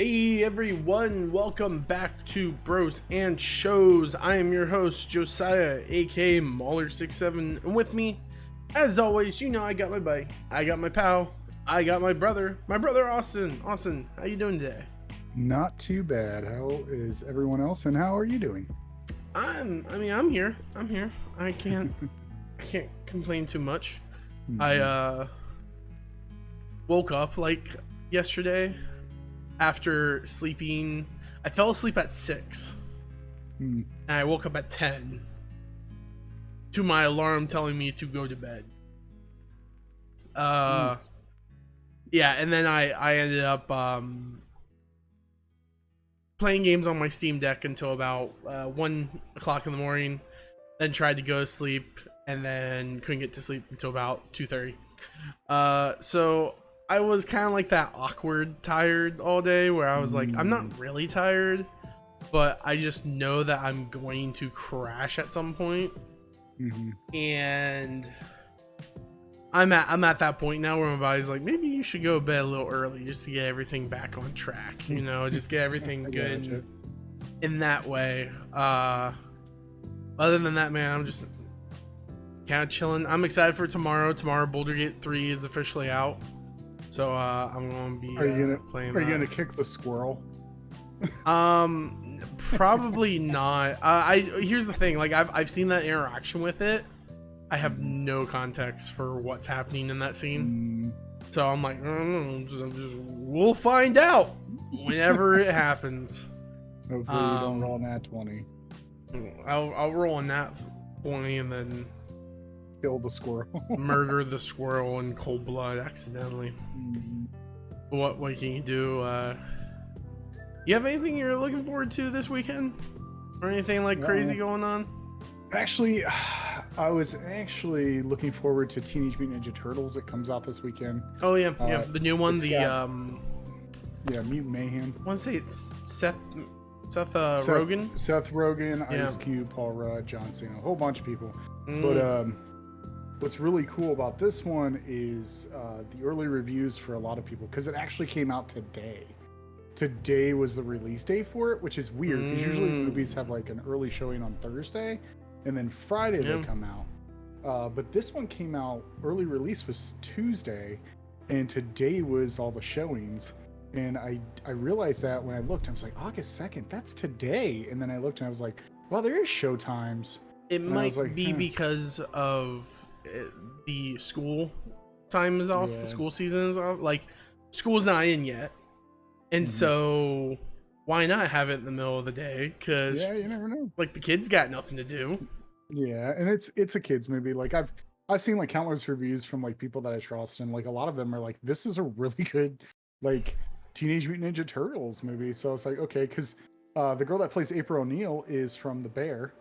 Hey everyone, welcome back to Bros and Shows. I am your host, Josiah, aka Mauler67, and with me, as always, I got my buddy, I got my pal, I got my brother Austin. Austin, how you doing today? Not too bad. How is everyone else, and how are you doing? I'm here. I can't complain too much. I woke up like yesterday after sleeping. I fell asleep at 6 and I woke up at 10 to my alarm telling me to go to bed. Yeah, and then I ended up playing games on my Steam Deck until about 1 o'clock in the morning, then tried to go to sleep and then couldn't get to sleep until about 2:30. So I was kind of like that awkward tired all day where I was like, I'm not really tired, but I just know that I'm going to crash at some point. And I'm at that point now where my body's like, maybe you should go to bed a little early just to get everything back on track, just get everything good in that way. Other than that, man, I'm just kind of chilling. I'm excited for tomorrow. Baldur's Gate 3 is officially out. So I'm gonna be playing. Are you gonna kick the squirrel? Probably not. Here's the thing. Like I've seen that interaction with it. I have no context for what's happening in that scene. So I'm like, we'll find out whenever it happens. Hopefully you don't roll nat 20. I'll roll a nat 20 and then Kill the squirrel. murder the squirrel in cold blood accidentally. What can you do? You have anything you're looking forward to this weekend, or anything like crazy going on? Actually, I was actually looking forward to Teenage Mutant Ninja Turtles. It comes out this weekend. Oh yeah, the new one. Mutant Mayhem. I want to say it's Seth Rogen. Seth Rogen, Ice Cube, Paul Rudd, John Cena, a whole bunch of people. But what's really cool about this one is the early reviews for a lot of people, because it actually came out today. Today was the release day for it, which is weird because usually movies have like an early showing on Thursday and then Friday they come out. But this one came out, early release was Tuesday, and today was all the showings. And I realized that when I looked, I was like, August 2nd, that's today. And then I looked and I was like, well, there is show times. It might be because of the school time is off, school season is off. Like, school's not in yet. And so why not have it in the middle of the day? Because you never know. Like, the kids got nothing to do. Yeah, and it's a kids movie. Like I've seen like countless reviews from like people that I trust, and like a lot of them are like, this is a really good like Teenage Mutant Ninja Turtles movie. So it's like, okay, because the girl that plays April O'Neil is from The Bear.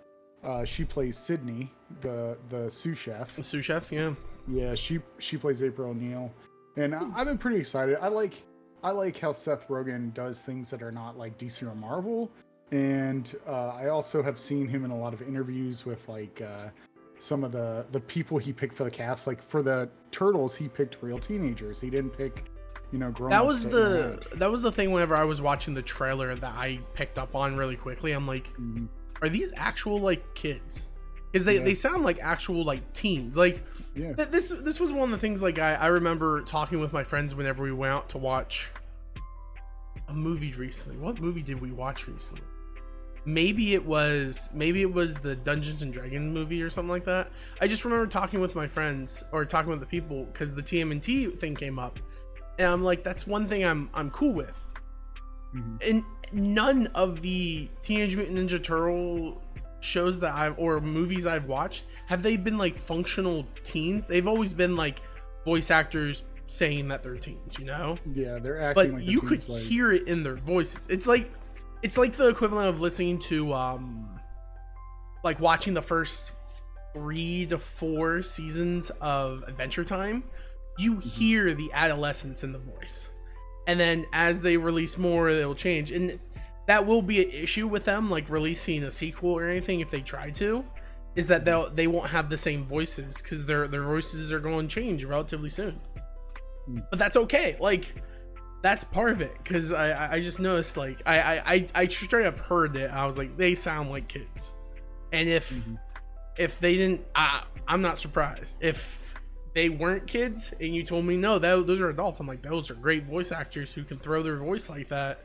She plays Sydney, the sous chef. The sous chef, yeah. Yeah, she plays April O'Neil, and I've been pretty excited. I like how Seth Rogen does things that are not like DC or Marvel, and I also have seen him in a lot of interviews with like some of the people he picked for the cast. Like for the Turtles, he picked real teenagers. He didn't pick, grown-ups. That was the thing. Whenever I was watching the trailer, that I picked up on really quickly. I'm like, are these actual like kids? Because they sound like actual like teens. Like this was one of the things like I remember talking with my friends whenever we went out to watch a movie recently. What movie did we watch recently? Maybe it was the Dungeons and Dragons movie or something like that. I just remember talking with my friends or talking with the people because the TMNT thing came up, and I'm like, that's one thing I'm cool with. And none of the Teenage Mutant Ninja Turtle shows that movies I've watched have they been like functional teens. They've always been like voice actors saying that they're teens, Yeah, they're acting. But like you could hear it in their voices. It's like the equivalent of listening to like watching the first 3 to 4 seasons of Adventure Time. You hear the adolescence in the voice, and then as they release more, it'll change. And that will be an issue with them, like releasing a sequel or anything if they try to, is that they won't have the same voices because their voices are going to change relatively soon. But that's okay. Like, That's part of it, because I just noticed, like, I straight up heard it. I was like, they sound like kids. And if they didn't, I'm not surprised. If they weren't kids and you told me, no, those are adults, I'm like, those are great voice actors who can throw their voice like that.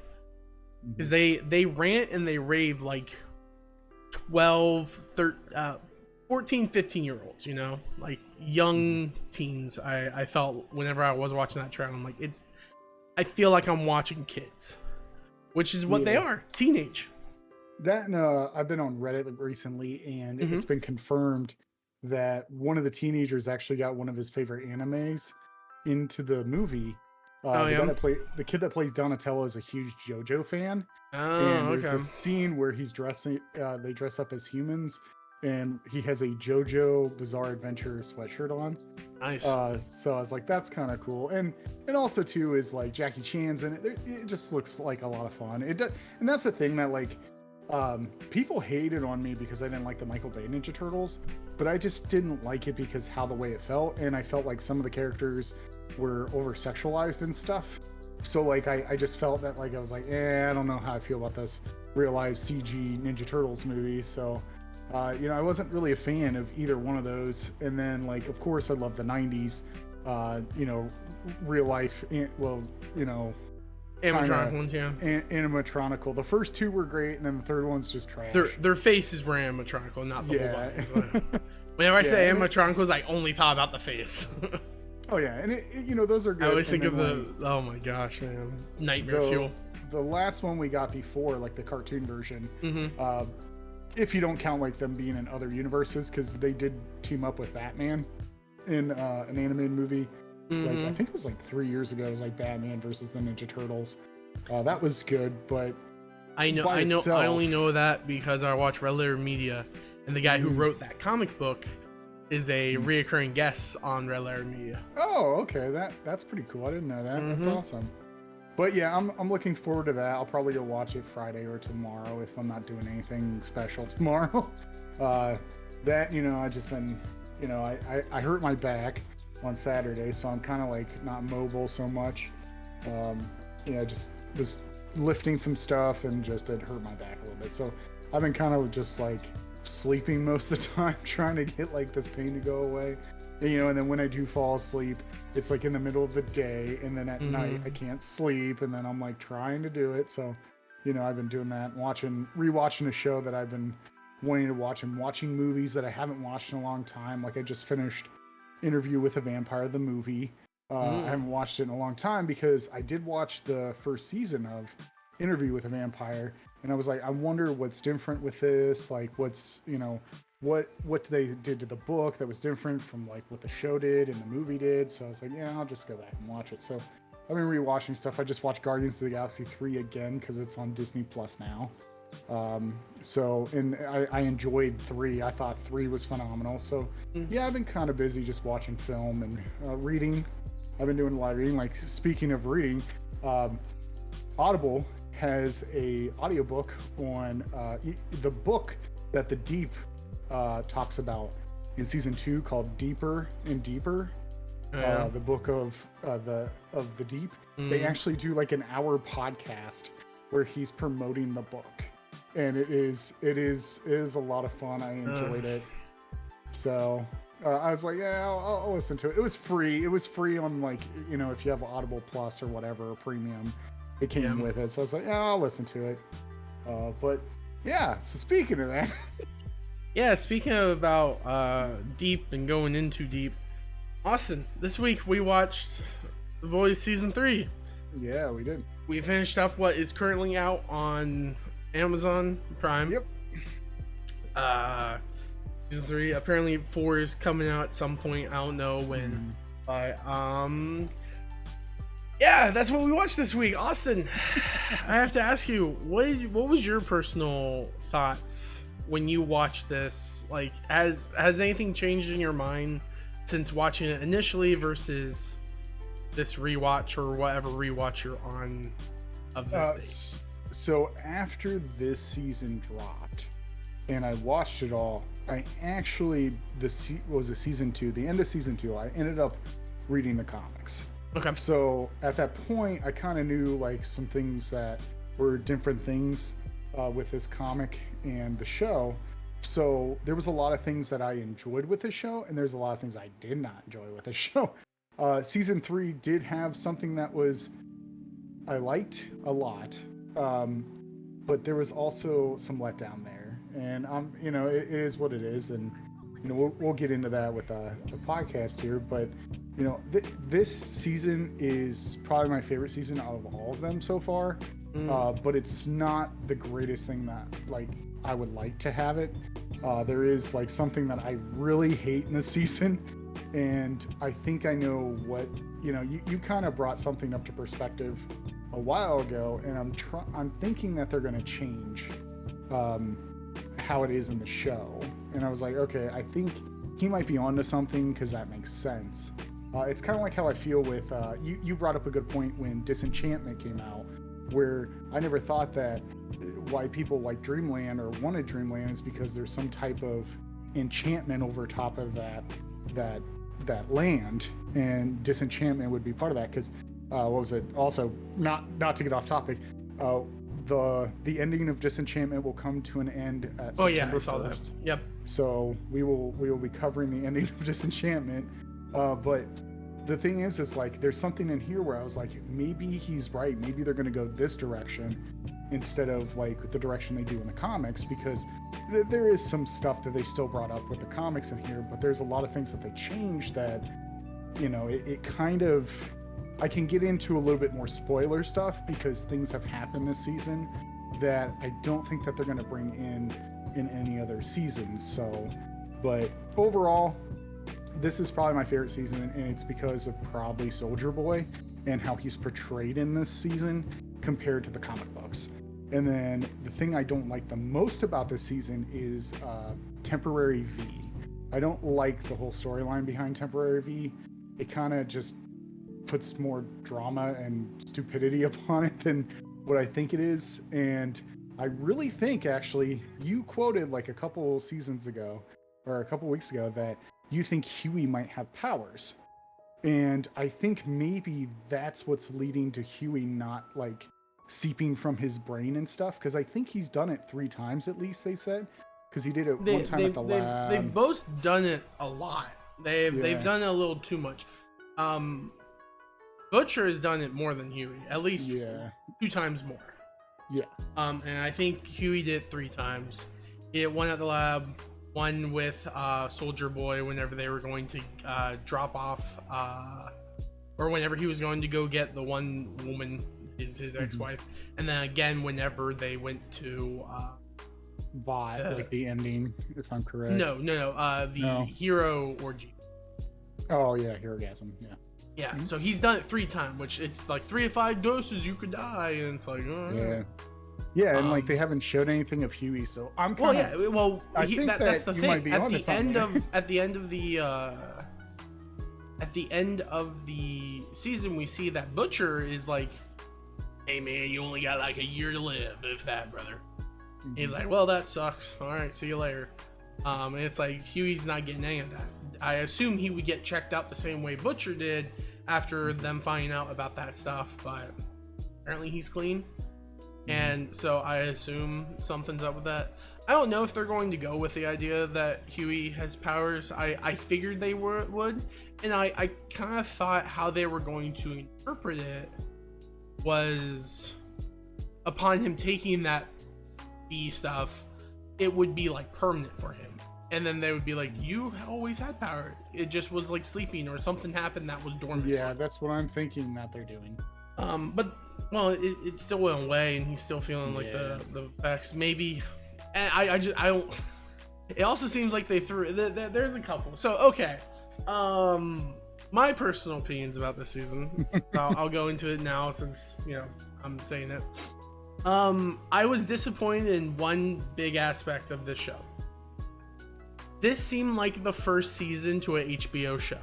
Because they rant and they rave like 12, 13, 14, 15-year-olds, you know, like young teens. I felt whenever I was watching that trailer, I'm like, I feel like I'm watching kids, which is what they are, teenage. That and I've been on Reddit recently, and it's been confirmed that one of the teenagers actually got one of his favorite animes into the movie. The kid that plays Donatello is a huge JoJo fan. And there's a scene where he's dressing. They dress up as humans, and he has a JoJo Bizarre Adventure sweatshirt on. Nice. So I was like, that's kind of cool. And also too is like Jackie Chan's in it. It just looks like a lot of fun. And that's the thing that like people hated on me because I didn't like the Michael Bay Ninja Turtles, but I just didn't like it because how the way it felt, and I felt like some of the characters were over sexualized and stuff. So like I just felt that like I was like, I don't know how I feel about this real life CG Ninja Turtles movie. So I wasn't really a fan of either one of those. And then like of course I love the 90s real life animatronic ones, yeah. Animatronical. The first two were great, and then the third one's just trash. Their faces were animatronical, not the whole bodies. Whenever I say animatronicals, I only thought about the face. Oh yeah, and those are good. I always think of oh my gosh, man, nightmare fuel. The last one we got before, like the cartoon version, if you don't count like them being in other universes, because they did team up with Batman in an animated movie. Like I think it was like 3 years ago. It was like Batman versus the Ninja Turtles. That was good, but I only know that because I watch Red Letter Media, and the guy who wrote that comic book is a reoccurring guest on Red Letter Media. Oh, okay, that's pretty cool. I didn't know that. That's awesome. But yeah, I'm looking forward to that. I'll probably go watch it Friday or tomorrow if I'm not doing anything special tomorrow. I just been, I hurt my back on Saturday, so I'm kind of like not mobile so much. Just was lifting some stuff and just it hurt my back a little bit. So I've been kind of just like sleeping most of the time, trying to get like this pain to go away. And then when I do fall asleep, it's like in the middle of the day, and then at night I can't sleep, and then I'm like trying to do it. So, I've been doing that, rewatching a show that I've been wanting to watch, and watching movies that I haven't watched in a long time. Like I just finished Interview with a Vampire, the movie. I haven't watched it in a long time because I did watch the first season of Interview with a Vampire, and I was like, I wonder what's different with this. Like, what's what they did to the book that was different from like what the show did and the movie did. So I was like, yeah, I'll just go back and watch it. So I've been rewatching stuff. I just watched Guardians of the Galaxy 3 again because it's on Disney Plus now. And I enjoyed 3. I thought 3 was phenomenal. So yeah, I've been kind of busy just watching film and reading. I've been doing a lot of reading. Like, speaking of reading, Audible has a audiobook on the book that The Deep talks about in season 2 called Deeper and Deeper. The book of the Deep. They actually do like an hour podcast where he's promoting the book, and it is a lot of fun. I enjoyed it. So I was like, yeah, I'll listen to it. It was free on like, if you have Audible Plus or whatever, or premium, it came with it. So I was like, yeah, I'll listen to it. But yeah, so speaking of that. Yeah, speaking about deep and going into deep, Austin, this week we watched The Boys season 3. Yeah, we did. We finished up what is currently out on Amazon Prime. Yep. Season 3. Apparently 4 is coming out at some point. I don't know when. But yeah, that's what we watched this week. Austin, I have to ask you, what was your personal thoughts when you watched this? Like, has anything changed in your mind since watching it initially versus this rewatch or whatever rewatch you're on of this date? So after this season dropped and I watched it all, I actually, was it season 2, the end of season 2, I ended up reading the comics. Okay. So at that point, I kind of knew like some things that were different things with this comic and the show. So there was a lot of things that I enjoyed with the show, and there's a lot of things I did not enjoy with the show. Season 3 did have something that was I liked a lot, but there was also some letdown there, and you know, it is what it is, and you know, we'll get into that with the podcast here, but you know, this season is probably my favorite season out of all of them so far. But it's not the greatest thing that like I would like to have it. There is like something that I really hate in this season, and I think I know what, you know, you kind of brought something up to perspective a while ago, and I'm thinking that they're going to change how it is in the show, and I was like, okay, I think he might be onto something because that makes sense. It's kind of like how I feel with you brought up a good point when Disenchantment came out, where I never thought that why people like Dreamland or wanted Dreamland is because there's some type of enchantment over top of that land, and Disenchantment would be part of that. Because what was it? Also, not to get off topic, the ending of Disenchantment will come to an end at September 1st. That. Yep. So we will be covering the ending of Disenchantment, but the thing is like there's something in here where I was like, maybe he's right. Maybe they're going to go this direction instead of like the direction they do in the comics, because there is some stuff that they still brought up with the comics in here, but there's a lot of things that they changed that, you know, it kind of, I can get into a little bit more spoiler stuff because things have happened this season that I don't think that they're going to bring in any other seasons. So, but overall, this is probably my favorite season, and it's because of probably Soldier Boy and how he's portrayed in this season compared to the comic books. And then the thing I don't like the most about this season is Temporary V. I don't like the whole storyline behind Temporary V. It kind of just puts more drama and stupidity upon it than what I think it is. And I really think, actually, you quoted like a couple seasons ago or a couple weeks ago that you think Huey might have powers. And I think maybe that's what's leading to Huey not like seeping from his brain and stuff, because I think he's done it 3 times at least, they said, because he did it one time at the lab. They've both done it a lot. They've done it a little too much. Butcher has done it more than Huey, at least 2 times more. Yeah. And I think Huey did it 3 times. He did one at the lab, one with Soldier Boy whenever they were going to drop off, or whenever he was going to go get the one woman, his ex-wife, and then again whenever they went to like the ending, if I'm correct. No, hero orgy. Oh yeah, Herogasm. Yeah. So he's done it 3 times, which it's like 3 to 5 doses you could die, and it's like yeah, and like they haven't showed anything of Huey, so I'm kind of that's the thing. At the end of the season, we see that Butcher is like, "Hey man, you only got like a year to live, if that, brother." Mm-hmm. He's like, "Well, that sucks. All right, see you later." And it's like Huey's not getting any of that. I assume he would get checked out the same way Butcher did after them finding out about that stuff, but apparently he's clean. And so I assume something's up with that. I don't know if they're going to go with the idea that Huey has powers. I figured they would, and I kind of thought how they were going to interpret it was upon him taking that B stuff, it would be like permanent for him. And then they would be like, you always had power. It just was like sleeping, or something happened that was dormant. Yeah, that's what I'm thinking that they're doing. But well, it still went away, and he's still feeling like the effects. Maybe, and I don't. It also seems like they threw. There's a couple. So okay, my personal opinions about this season. I'll go into it now since I'm saying it. I was disappointed in one big aspect of this show. This seemed like the first season to an HBO show.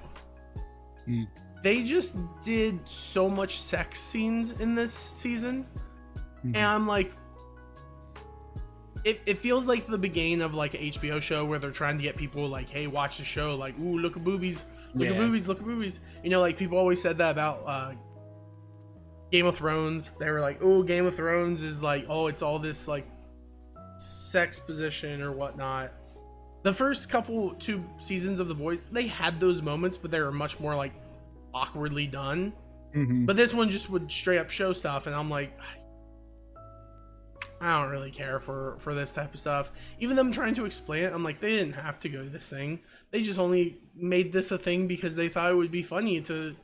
They just did so much sex scenes in this season, and I'm like, it feels like the beginning of like an HBO show where they're trying to get people like, hey, watch the show, like, ooh, look at boobies, look at boobies, look at boobies. You know, like people always said that about Game of Thrones. They were like, oh, Game of Thrones is like, oh, it's all this like sex position or whatnot. The first two seasons of The Boys, they had those moments, but they were much more like awkwardly done. But this one just would straight up show stuff, and I'm like, I don't really care for this type of stuff. Even them trying to explain it, I'm like, they didn't have to go to this thing. They just only made this a thing because they thought it would be funny to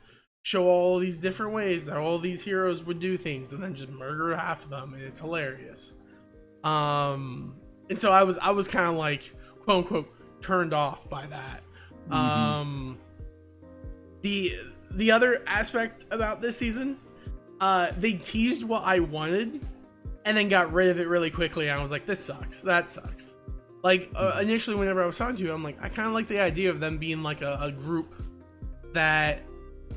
show all these different ways that all these heroes would do things, and then just murder half of them, and it's hilarious. And so I was kind of like, quote unquote, turned off by that. The other aspect about this season, they teased what I wanted and then got rid of it really quickly. And I was like, this sucks. That sucks. Like initially, whenever I was talking to you, I'm like, I kind of like the idea of them being like a group that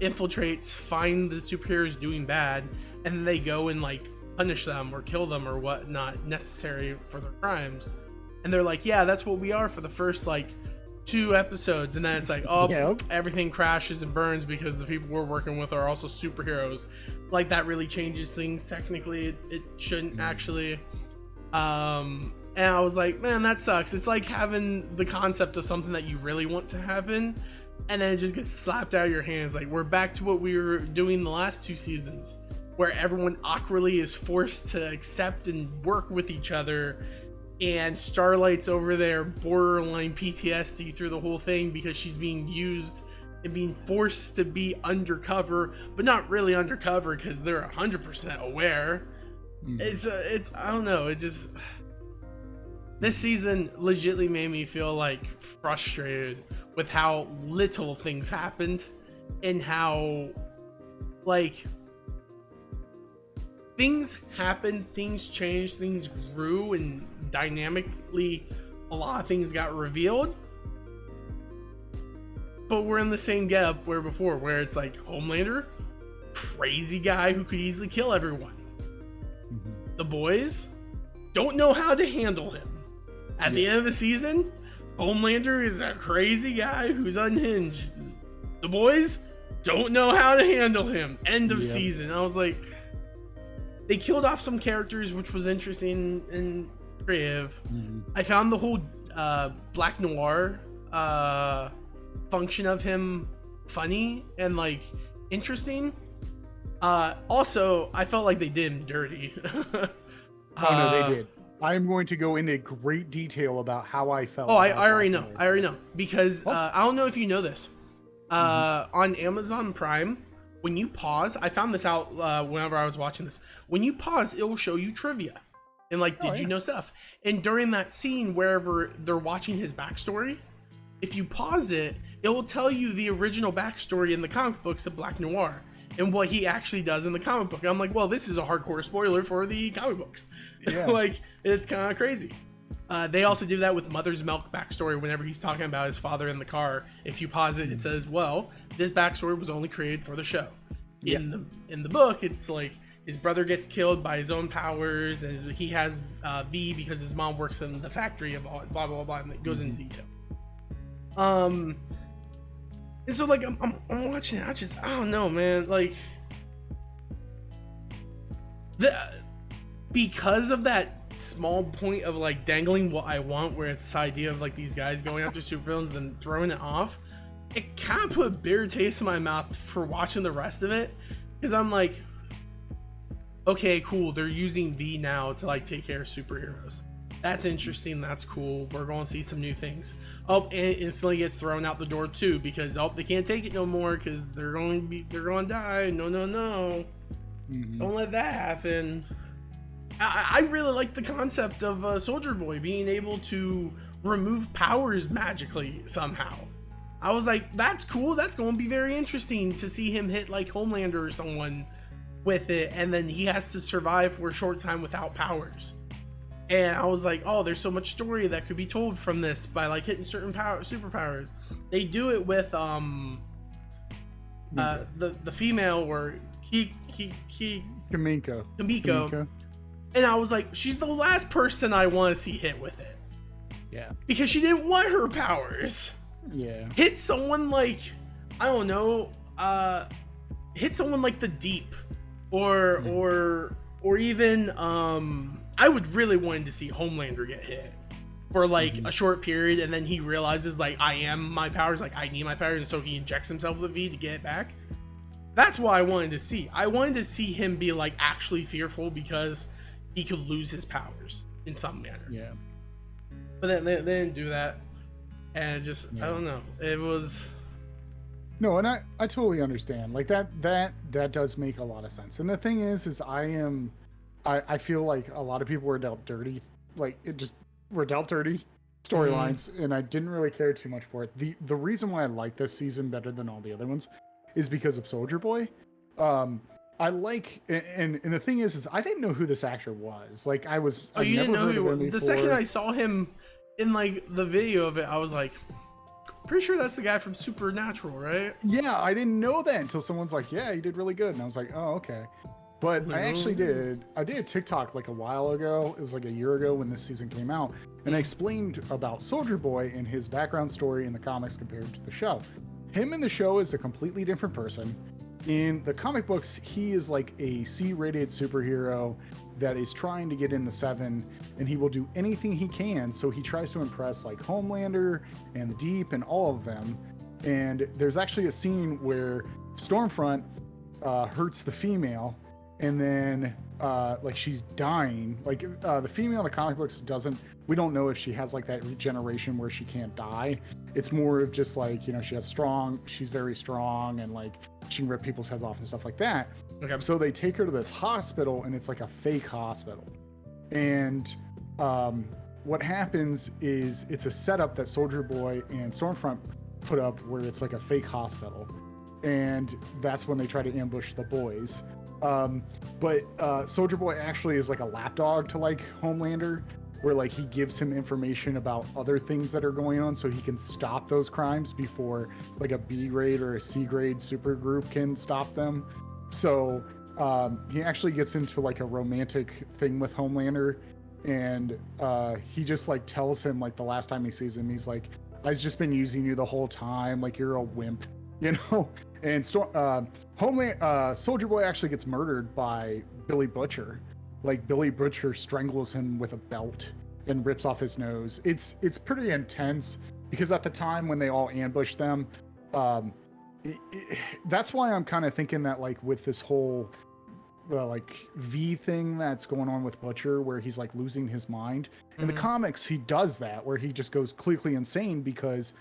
infiltrates, find the superheroes doing bad, and then they go and like punish them or kill them or what not necessary for their crimes. And they're like, yeah, that's what we are for the first like 2 episodes, and then it's like, oh, everything crashes and burns because the people we're working with are also superheroes. Like that really changes things. Technically, it shouldn't actually. And I was like, man, that sucks. It's like having the concept of something that you really want to happen, and then it just gets slapped out of your hands. Like we're back to what we were doing the last 2 seasons, where everyone awkwardly is forced to accept and work with each other. And Starlight's over there borderline PTSD through the whole thing because she's being used and being forced to be undercover, but not really undercover because they're 100% aware. It's I don't know. It just, this season legitimately made me feel like frustrated with how little things happened and how like things happened, things changed, things grew, and dynamically a lot of things got revealed, but we're in the same gap where before, where it's like Homelander, crazy guy who could easily kill everyone. The boys don't know how to handle him. At the end of the season, Homelander is a crazy guy who's unhinged. The boys don't know how to handle him. End of season. I was like, they killed off some characters, which was interesting and creative. I found the whole Black Noir function of him funny and like interesting. Also, I felt like they did him dirty. Oh no, they did. I'm going to go into great detail about how I felt. Oh, I already know. I already know because I don't know if you know this. On Amazon Prime, when you pause, I found this out whenever I was watching this. When you pause, it will show you trivia and like, did you know stuff? And during that scene, wherever they're watching his backstory, if you pause it, it will tell you the original backstory in the comic books of Black Noir and what he actually does in the comic book. I'm like, well, this is a hardcore spoiler for the comic books. Like, it's kind of crazy. They also do that with Mother's Milk backstory whenever he's talking about his father in the car. If you pause it, it says, well, this backstory was only created for the show. In the book, it's like his brother gets killed by his own powers, and he has V because his mom works in the factory of blah blah blah, and it goes into detail. And so like I'm watching it, I don't know, man, like because of that small point of like dangling what I want, where it's this idea of like these guys going after supervillains and then throwing it off, it kind of put a bitter taste in my mouth for watching the rest of it, because I'm like, okay, cool, they're using V now to like take care of superheroes. That's interesting. That's cool. We're going to see some new things. Oh, and it instantly gets thrown out the door too, because they can't take it no more because they're going to die. No. Don't let that happen. I really like the concept of Soldier Boy being able to remove powers magically somehow. I was like, that's cool. That's going to be very interesting to see him hit like Homelander or someone with it, and then he has to survive for a short time without powers. And I was like, oh, there's so much story that could be told from this by like hitting certain superpowers. They do it with the female, or Kimiko. And I was like, she's the last person I want to see hit with it. Yeah. Because she didn't want her powers. Yeah. Hit someone like, I don't know, hit someone like the Deep, or even I would really want to see Homelander get hit for like a short period, and then he realizes like I am my powers, like I need my powers, and so he injects himself with V to get it back. That's what I wanted to see. I wanted to see him be like actually fearful because he could lose his powers in some manner. Yeah. But then they didn't do that, and it just I don't know. It was. No, and I totally understand. Like that does make a lot of sense. And the thing is I feel like a lot of people were dealt dirty, like were dealt dirty storylines, and I didn't really care too much for it. The reason why I like this season better than all the other ones is because of Soldier Boy. I like, and the thing is I didn't know who this actor was. Like I was. Oh, you didn't know who he was? The second I saw him in like the video of it, I was like, pretty sure that's the guy from Supernatural, right? Yeah, I didn't know that until someone's like, yeah, he did really good, and I was like, oh, okay. But I actually did a TikTok like a while ago. It was like a year ago when this season came out, and I explained about Soldier Boy and his background story in the comics compared to the show. Him in the show is a completely different person. In the comic books, he is like a C-rated superhero that is trying to get in the 7, and he will do anything he can. So he tries to impress like Homelander and the Deep and all of them. And there's actually a scene where Stormfront hurts the female, and then like she's dying. Like the female in the comic books doesn't. We don't know if she has like that regeneration where she can't die. It's more of just like, you know, she's very strong, and like she can rip people's heads off and stuff like that. Okay. So they take her to this hospital, and it's like a fake hospital. And what happens is it's a setup that Soldier Boy and Stormfront put up where it's like a fake hospital. And that's when they try to ambush the boys. But Soldier Boy actually is like a lapdog to like Homelander, where like he gives him information about other things that are going on so he can stop those crimes before like a B grade or a C grade super group can stop them. So he actually gets into like a romantic thing with Homelander, and he just like tells him like the last time he sees him, he's like, I've just been using you the whole time, like you're a wimp, you know. And Soldier Boy actually gets murdered by Billy Butcher. Like Billy Butcher strangles him with a belt and rips off his nose. It's pretty intense because at the time when they all ambushed them, that's why I'm kind of thinking that like with this whole like V thing that's going on with Butcher, where he's like losing his mind. In the comics, he does that where he just goes clinically insane because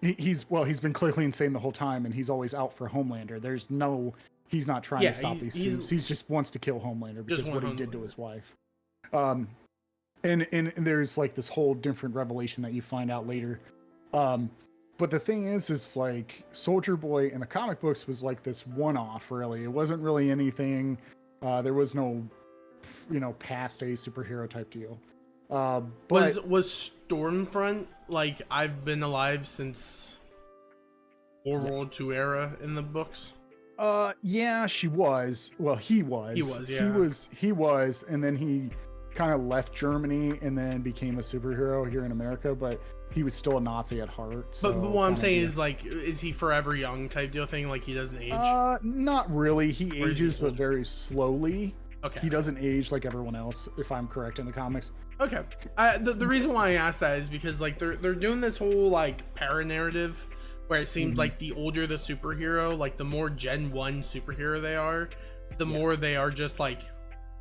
he's been clinically insane the whole time, and he's always out for Homelander. He's not trying to stop these things. He just wants to kill Homelander because what he did to his wife. And there's like this whole different revelation that you find out later. But the thing is like Soldier Boy in the comic books was like this one-off, really. It wasn't really anything. There was no, past a superhero type deal. Was Stormfront like I've been alive since World War II era in the books? Yeah, she was. Well, he was. Yeah. He was, and then he kind of left Germany and then became a superhero here in America, but he was still a Nazi at heart. So but what I'm saying is like, is he forever young type deal thing? Like he doesn't age? Not really. He ages, but very slowly. Okay. He doesn't age like everyone else, if I'm correct in the comics. Okay. The reason why I asked that is because like they're doing this whole like para-narrative where it seems like the older the superhero, like the more Gen 1 superhero they are, the more they are just like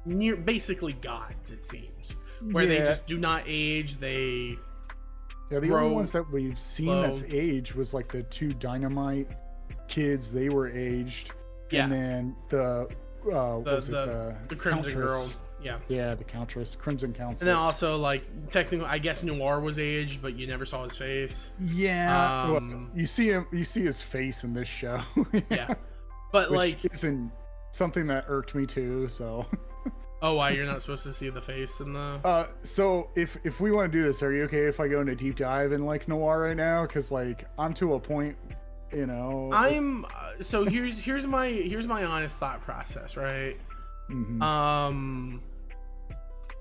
near basically gods, it seems. Where they just do not age, they the only ones that we've seen that's aged was like the 2 Dynamite kids, they were aged. And then the Crimson Girl. Yeah, the Countess, Crimson Council. And then also, like, technically, I guess Noir was aged, but you never saw his face. Yeah. Well, you see his face in this show. Yeah. But, like... isn't something that irked me, too, so... Oh, why? You're not supposed to see the face in the... So, if we want to do this, are you okay if I go into deep dive in, like, Noir right now? Because, like, I'm to a point, I'm... so, here's my honest thought process, right?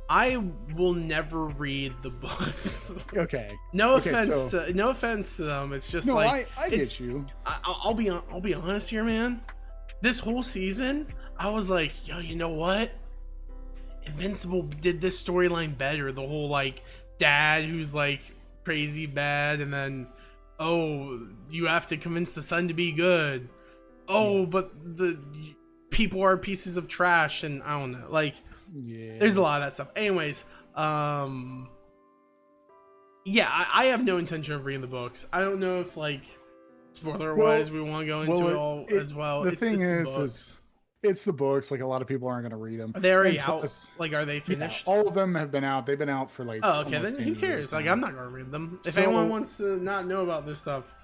I will never read the books. Okay. No Okay, offense so- to no offense to them. It's just No, like I it's, get you. I'll be honest here, man. This whole season, I was like, yo, you know what? Invincible did this storyline better. The whole like dad who's like crazy bad, and then you have to convince the son to be good. But the people are pieces of trash, and I don't know. Like, there's a lot of that stuff. Anyways, yeah, I have no intention of reading the books. I don't know if like spoiler wise we want to go into it all as well. The thing is it's the books. Like, a lot of people aren't going to read them. Are they already out? Like, are they finished? Yeah, all of them have been out. They've been out for like. Oh, okay. Then who cares? Like, I'm not going to read them. If anyone wants to not know about this stuff,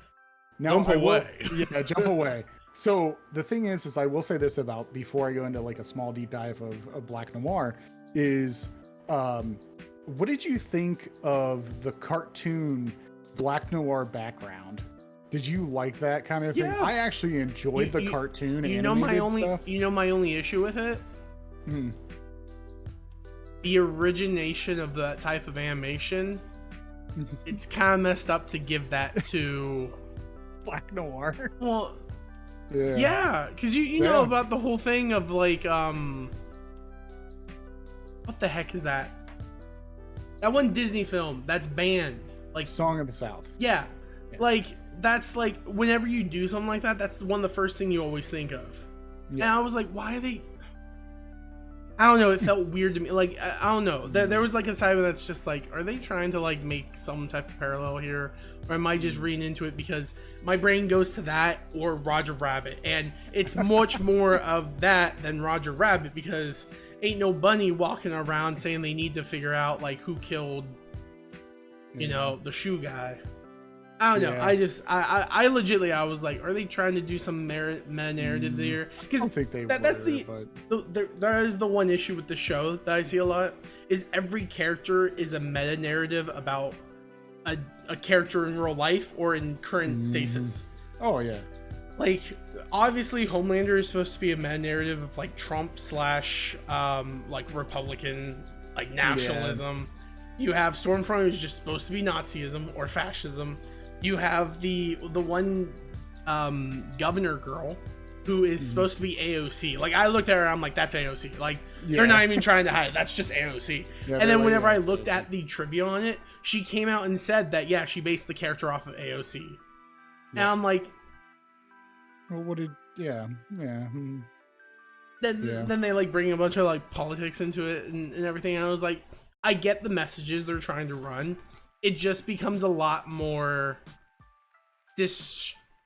jump away. Yeah, jump away. So the thing is I will say this about, before I go into like a small deep dive of Black Noir, is what did you think of the cartoon Black Noir background? Did you like that kind of thing? Yeah. I actually enjoyed the cartoon. You know my only issue with it? The origination of that type of animation. It's kind of messed up to give that to Black Noir. Well, yeah, because you know about the whole thing of like what the heck is that? That one Disney film that's banned, like Song of the South. Yeah. Like, that's like, whenever you do something like that, that's one of the first thing you always think of. And I was like, why are they? I don't know. It felt weird to me. Like, I don't know. There was like a side of it that's just like, are they trying to like make some type of parallel here, or am I just reading into it because my brain goes to that or Roger Rabbit, and it's much more of that than Roger Rabbit, because ain't no bunny walking around saying they need to figure out like who killed, you know, the shoe guy. I don't know. I just, I legitimately, I was like, are they trying to do some meta narrative there? Because that is the one issue with the show that I see a lot, is every character is a meta narrative about a character in real life or in current stasis. Oh yeah. Like, obviously Homelander is supposed to be a meta narrative of like Trump / like Republican, like nationalism. You have Stormfront, who's just supposed to be Nazism or fascism. You have the one governor girl who is supposed to be AOC. Like, I looked at her and I'm like, that's AOC. Like, they're not even trying to hide it. That's just AOC. And then whenever I looked at the trivia on it, she came out and said that, yeah, she based the character off of AOC. And I'm like, well, what did, Then they like bring a bunch of like politics into it and everything. And I was like, I get the messages they're trying to run. It just becomes a lot more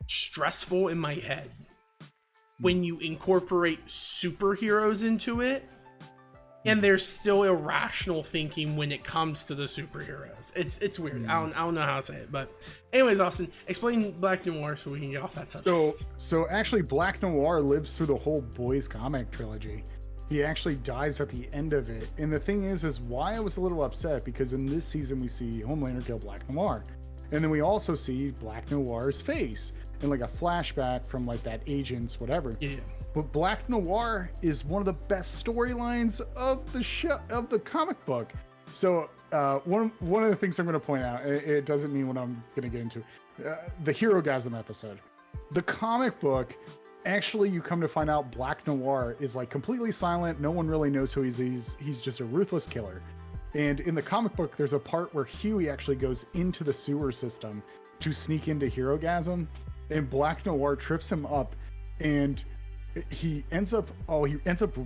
stressful in my head when you incorporate superheroes into it, and there's still irrational thinking when it comes to the superheroes. It's weird. I don't know how to say it, but anyways, Austin, explain Black Noir so we can get off that subject. So actually, Black Noir lives through the whole boys comic trilogy. He actually dies at the end of it. And the thing is why I was a little upset, because in this season we see Homelander kill Black Noir. And then we also see Black Noir's face in like a flashback from like that agent's whatever. Yeah. But Black Noir is one of the best storylines of the show, of the comic book. So one of the things I'm going to point out, it doesn't mean what I'm going to get into, the Herogasm episode. The comic book, actually, you come to find out Black Noir is like completely silent. No one really knows who he is. He's just a ruthless killer. And in the comic book, there's a part where Huey actually goes into the sewer system to sneak into Herogasm, and Black Noir trips him up, and he ends up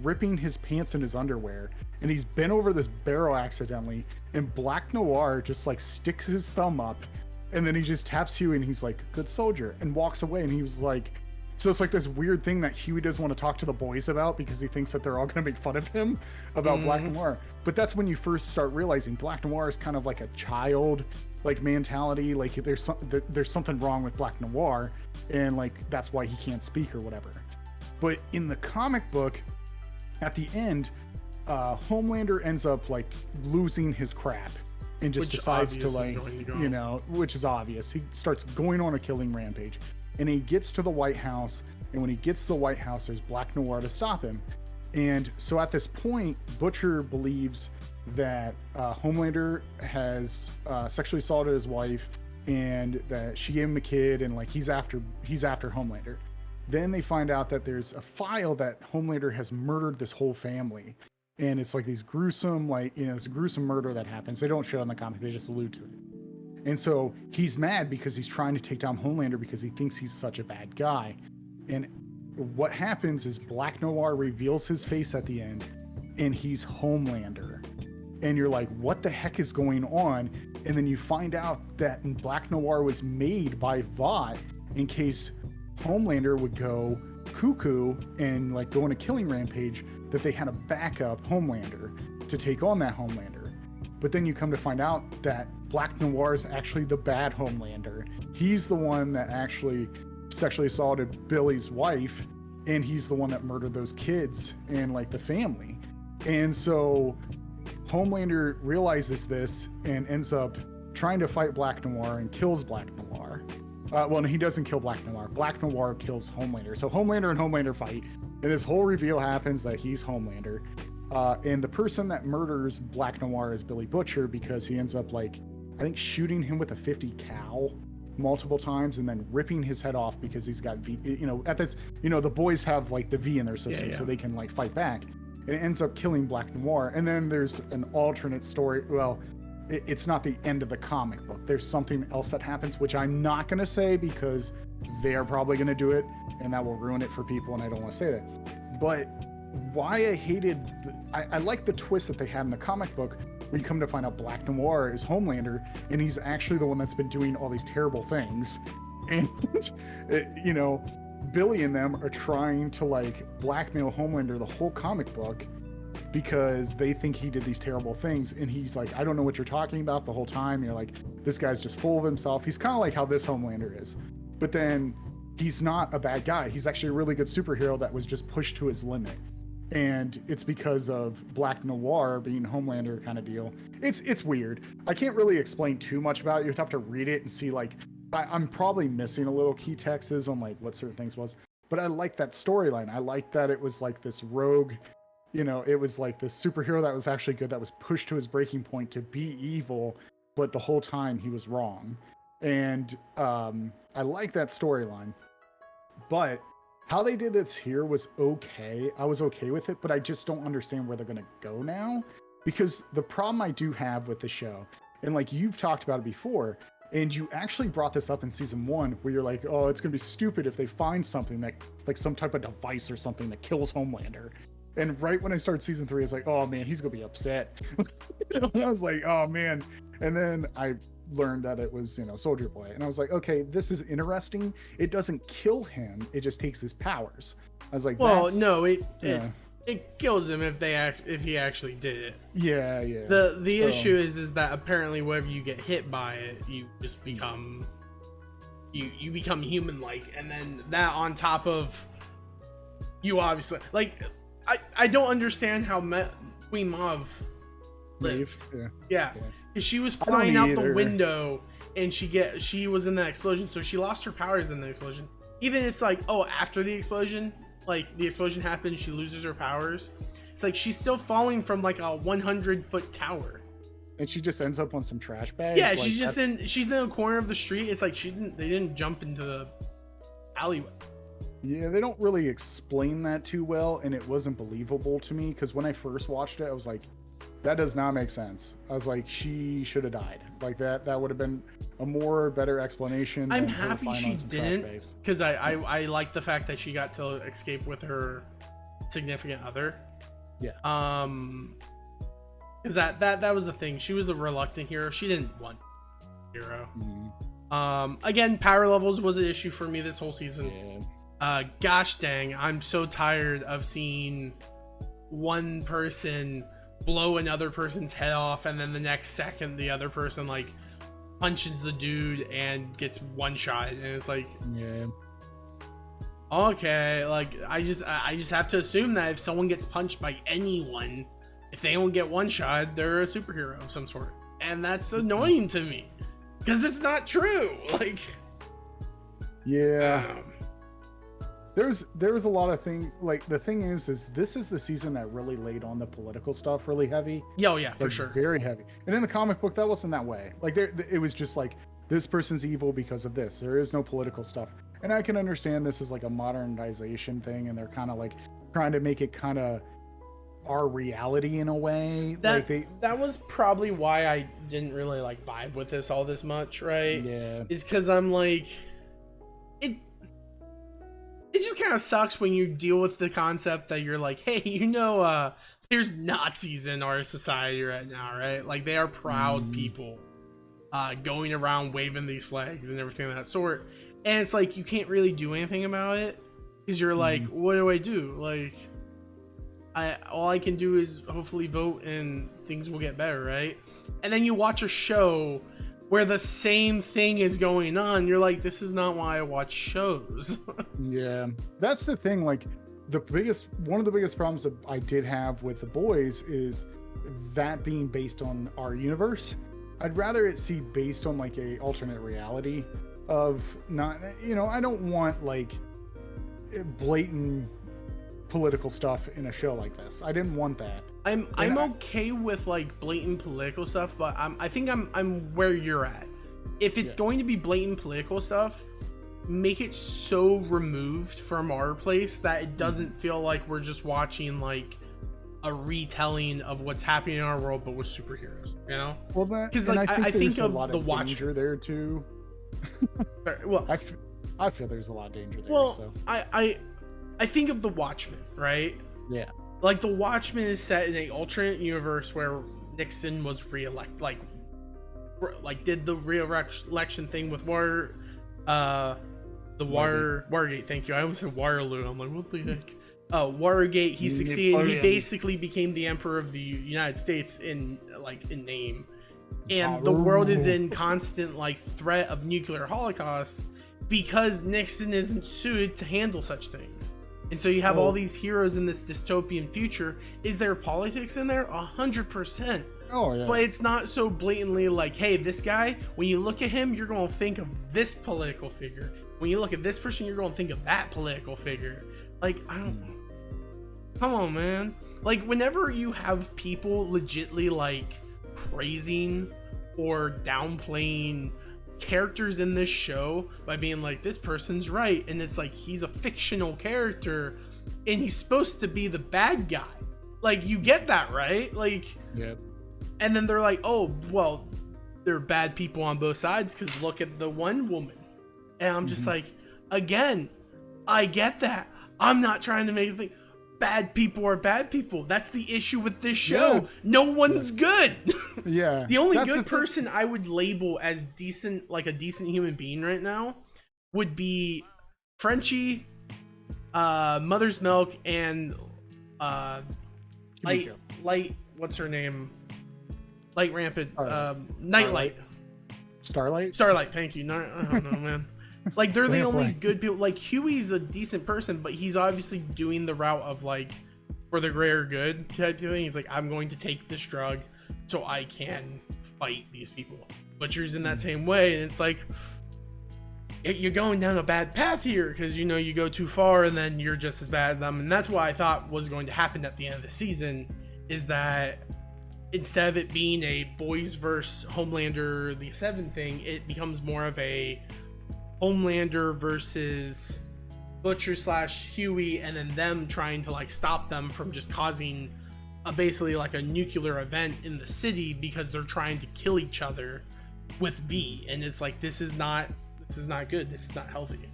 ripping his pants and his underwear, and he's bent over this barrel accidentally, and Black Noir just like sticks his thumb up, and then he just taps Huey and he's like, good soldier, and walks away. And he was like, so it's like this weird thing that Huey doesn't want to talk to the boys about because he thinks that they're all going to make fun of him about Black Noir. But that's when you first start realizing Black Noir is kind of like a child like mentality. Like there's something wrong with Black Noir, and like that's why he can't speak or whatever. But in the comic book, at the end, Homelander ends up like losing his crap and just decides to like, you know, which is obvious. He starts going on a killing rampage. And he gets to the White House, and when he gets to the White House, there's Black Noir to stop him. And so at this point, Butcher believes that Homelander has sexually assaulted his wife, and that she gave him a kid, and like he's after Homelander. Then they find out that there's a file that Homelander has murdered this whole family, and it's like these gruesome, this gruesome murder that happens. They don't show it in the comic; they just allude to it. And so he's mad because he's trying to take down Homelander because he thinks he's such a bad guy. And what happens is Black Noir reveals his face at the end, and he's Homelander. And you're like, what the heck is going on? And then you find out that Black Noir was made by Vought in case Homelander would go cuckoo and like go on a killing rampage, that they had a backup Homelander to take on that Homelander. But then you come to find out that Black Noir is actually the bad Homelander. He's the one that actually sexually assaulted Billy's wife, and he's the one that murdered those kids and like the family. And so Homelander realizes this and ends up trying to fight Black Noir and kills Black Noir. Well, no, he doesn't kill Black Noir. Black Noir kills Homelander. So Homelander and Homelander fight, and this whole reveal happens that he's Homelander. And the person that murders Black Noir is Billy Butcher, because he ends up like, I think, shooting him with a .50 cal multiple times and then ripping his head off because he's got V. The boys have like the V in their system, so they can like fight back. And it ends up killing Black Noir. And then there's an alternate story. Well, it's not the end of the comic book. There's something else that happens, which I'm not going to say because they're probably going to do it, and that will ruin it for people, and I don't want to say that. But why I hated... I like the twist that they had in the comic book, where you come to find out Black Noir is Homelander, and he's actually the one that's been doing all these terrible things. And, Billy and them are trying to like blackmail Homelander the whole comic book because they think he did these terrible things, and he's like, I don't know what you're talking about the whole time. You're like, this guy's just full of himself. He's kind of like how this Homelander is, but then he's not a bad guy. He's actually a really good superhero that was just pushed to his limit, and it's because of Black Noir being Homelander kind of deal. It's weird. I can't really explain too much about it. You'd have to read it and see like, I'm probably missing a little key texts on like what certain things was, but I like that storyline. I like that it was like this rogue, it was like this superhero that was actually good, that was pushed to his breaking point to be evil, but the whole time he was wrong. And I like that storyline. But how they did this here was okay. I was okay with it, but I just don't understand where they're going to go now. Because the problem I do have with the show, and like you've talked about it before, and you actually brought this up in season 1, where you're like, oh, it's going to be stupid if they find something that, like some type of device or something that kills Homelander. And right when I started season 3, it's like, oh man, he's going to be upset. And I was like, oh man. And then I learned that it was, Soldier Boy. And I was like, okay, this is interesting. It doesn't kill him. It just takes his powers. I was like, well, no, it kills him if he actually did it. Yeah. The issue is that apparently whenever you get hit by it, you just become you become human-like, and then that on top of you obviously like I don't understand how Queen Mauve lived. Yeah. Because she was flying out the window and she was in that explosion, so she lost her powers in the explosion. Even it's like, oh, after the explosion, like the explosion happened, she loses her powers. It's like she's still falling from like a 100-foot tower, and she just ends up on some trash bags. Yeah, like, she's in a corner of the street. It's like they didn't jump into the alleyway. Yeah, they don't really explain that too well, and it wasn't believable to me, because when I first watched it, I was like, that does not make sense. I was like, she should have died. Like that would have been a better explanation. I'm happy she didn't, because I like the fact that she got to escape with her significant other. Yeah. Because that was the thing. She was a reluctant hero. She didn't want hero. Mm-hmm. Again, power levels was an issue for me this whole season. Yeah. Gosh dang, I'm so tired of seeing one person blow another person's head off, and then the next second the other person like punches the dude and gets one shot, and it's like, yeah, okay, like I just have to assume that if someone gets punched by anyone, if they don't get one shot, they're a superhero of some sort, and that's annoying to me because it's not true. Like, yeah. there was a lot of things. Like the thing is this is the season that really laid on the political stuff really heavy. Yeah, oh yeah, like, for sure. Very heavy. And in the comic book, that wasn't that way. Like it was just like this person's evil because of this. There is no political stuff. And I can understand this is like a modernization thing, and they're kind of like trying to make it kind of our reality in a way. That was probably why I didn't really like vibe with this all this much, right? Yeah. Is because I'm like, it just kind of sucks when you deal with the concept that you're like, hey, there's Nazis in our society right now, right? Like they are proud people going around waving these flags and everything of that sort. And it's like, you can't really do anything about it because you're like, what do I do? Like, all I can do is hopefully vote and things will get better, right? And then you watch a show where the same thing is going on. You're like, this is not why I watch shows. Yeah, that's the thing. Like one of the biggest problems that I did have with The Boys is that being based on our universe. I'd rather it see based on like a alternate reality of not, I don't want like blatant political stuff in a show like this. I didn't want that. I'm okay with like blatant political stuff, but I think I'm where you're at. If it's going to be blatant political stuff, make it so removed from our place that it doesn't feel like we're just watching like a retelling of what's happening in our world, but with superheroes. Well, because like I think of the Watcher there too. Well, I feel there's a lot of danger there. Well, so. I think of the Watchmen, right? Yeah. Like the Watchmen is set in an alternate universe where Nixon was reelected, like did the re-election thing with Watergate. Thank you. I almost said Waterloo. I'm like, what the heck? Watergate. He succeeded. He basically became the emperor of the United States in name, and the world is in constant like threat of nuclear holocaust because Nixon isn't suited to handle such things. And so you have all these heroes in this dystopian future. Is there politics in there? 100%. Oh yeah. But it's not so blatantly like, hey, this guy, when you look at him, you're going to think of this political figure. When you look at this person, you're going to think of that political figure. Like, I don't know. Come on, man. Like, whenever you have people legitly like praising or downplaying characters in this show by being like, this person's right, and it's like he's a fictional character and he's supposed to be the bad guy, like, you get that, right? Like, yep. And then they're like, oh well, there are bad people on both sides because look at the one woman. And I'm just like, again, I get that. I'm not trying to make it think bad people are bad people. That's the issue with this show. Yeah. No one's good. Yeah. The only good person I would label as decent, like a decent human being right now, would be Frenchie, Mother's Milk, and Light. What's her name? Light Rampant. Nightlight. Starlight. Thank you. I don't know, man. Like, they're the only good people. Like, Huey's a decent person, but he's obviously doing the route of like, for the greater good type of thing. He's like, I'm going to take this drug so I can fight these people. Butcher's in that same way, and it's like, you're going down a bad path here because you go too far and then you're just as bad as them. And that's what I thought was going to happen at the end of the season, is that instead of it being a boys versus Homelander the Seven thing, it becomes more of a Homelander versus Butcher / Huey, and then them trying to like stop them from just causing basically like a nuclear event in the city because they're trying to kill each other with V. And it's like, this is not good. This is not healthy.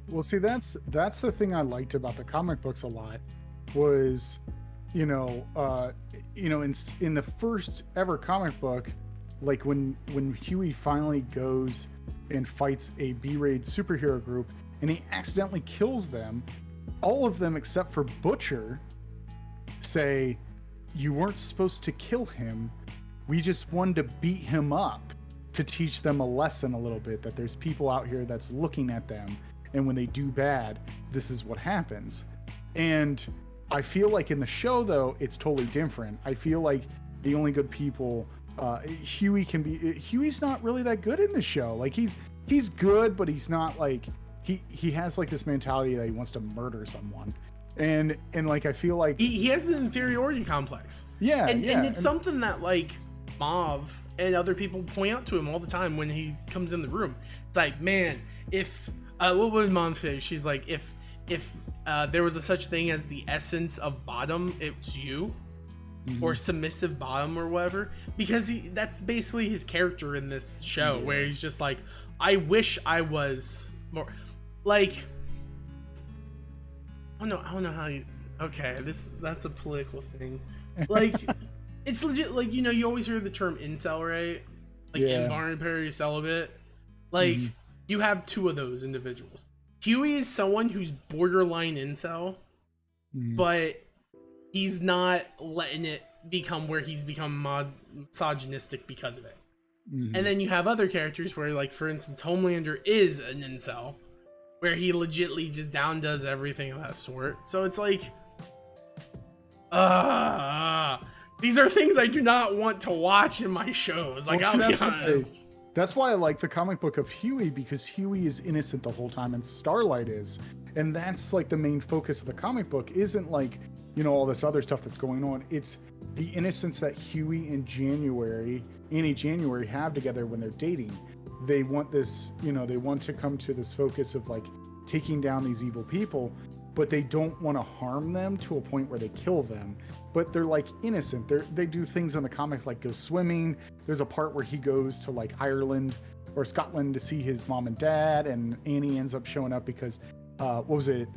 Well, see, that's the thing I liked about the comic books a lot was, in the first ever comic book, like when Huey finally goes and fights a B-rated superhero group and he accidentally kills them, all of them except for Butcher say, you weren't supposed to kill him, we just wanted to beat him up to teach them a lesson a little bit, that there's people out here that's looking at them, and when they do bad, this is what happens. And I feel like in the show, though, it's totally different. I feel like the only good people, Huey's not really that good in the show. Like, he's good, but he's not like, he has like this mentality that he wants to murder someone, and like I feel like he has an inferiority complex. Yeah, and it's something that like Mauve and other people point out to him all the time when he comes in the room. It's like, man, if what would Mauve say? She's like, if there was a such thing as the essence of bottom, it's you. Or submissive bottom or whatever, because that's basically his character in this show, where he's just like, I wish I was more like, I don't know how you, okay, that's a political thing, like it's legit, like, you know, you always hear the term incel, right? Like involuntary celibate, like you have two of those individuals. Huey is someone who's borderline incel, but he's not letting it become where he's become misogynistic because of it. And then you have other characters where, like, for instance, Homelander is an incel, where he legitly just does everything of that sort. So it's like, these are things I do not want to watch in my shows. Like, I'll be honest. That's why I like the comic book of Huey, because Huey is innocent the whole time and Starlight is. And that's like the main focus of the comic book, isn't like, you know, all this other stuff that's going on. It's the innocence that Huey and Annie January have together when they're dating. They want this, you know, they want to come to this focus of like taking down these evil people, but they don't want to harm them to a point where they kill them. But they're like innocent. They do things in the comics like go swimming. There's a part where he goes to like Ireland or Scotland to see his mom and dad, and Annie ends up showing up because what was it?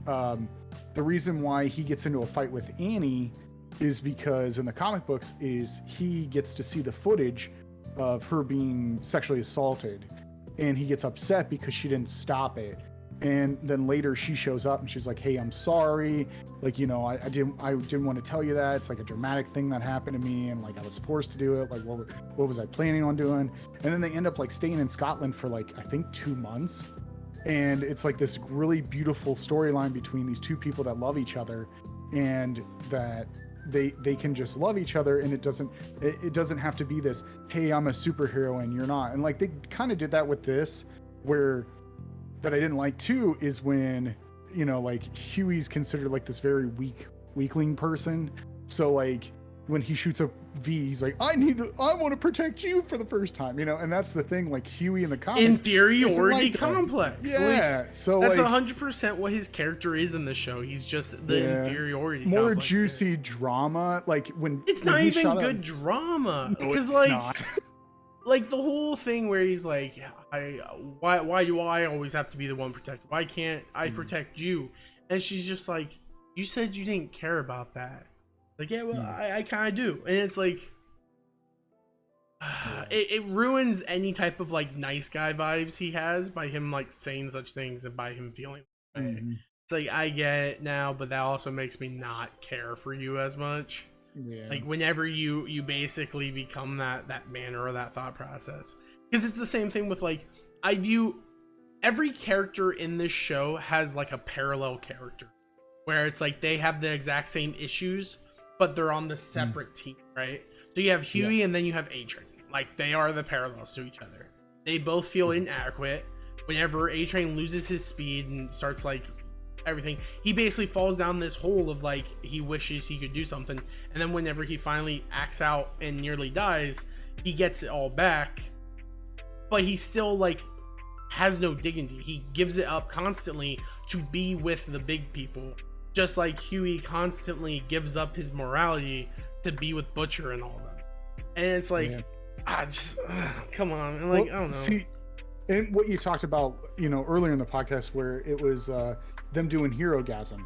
The reason why he gets into a fight with Annie is because in the comic books is he gets to see the footage of her being sexually assaulted, and he gets upset because she didn't stop it. And then later she shows up and she's like, hey, I'm sorry. Like, you know, I didn't want to tell you that. It's like a dramatic thing that happened to me, and like I was forced to do it. Like, what was I planning on doing? And then they end up like staying in Scotland for like, I think 2 months. And it's like this really beautiful storyline between these two people that love each other, and that they can just love each other, and it doesn't have to be this, hey, I'm a superhero and you're not. And like they kind of did that with this, where that I didn't like too is when, you know, like Huey's considered like this very weakling person. So like when he shoots a V, he's like, I want to protect you for the first time, you know. And that's the thing, like Huey in the comics, inferiority complex. Yeah, like, so that's like 100% what his character is in the show. He's just the inferiority more complex juicy drama. Like when it's not even good drama, because like not. Like the whole thing where he's like, why do I always have to be the one protected? Why can't I protect you? And she's just like, you said you didn't care about that. Like, yeah, well, I kind of do. And it's like, it ruins any type of like nice guy vibes he has by him like saying such things and by him feeling that way. It's like, I get it now, but that also makes me not care for you as much. Like whenever you basically become that manner or that thought process, because it's the same thing with like, I view every character in this show has like a parallel character where it's like they have the exact same issues, but they're on the separate team, right? So you have Huey and then you have A-Train. Like they are the parallels to each other. They both feel inadequate. Whenever A-Train loses his speed and starts like everything, he basically falls down this hole of like he wishes he could do something, and then whenever he finally acts out and nearly dies, he gets it all back, but he still like has no dignity. He gives it up constantly to be with the big people, just like Huey constantly gives up his morality to be with Butcher and all of them. And it's like, come on, and like, I don't know. See, and what you talked about, you know, earlier in the podcast, where it was them doing Hero-gasm.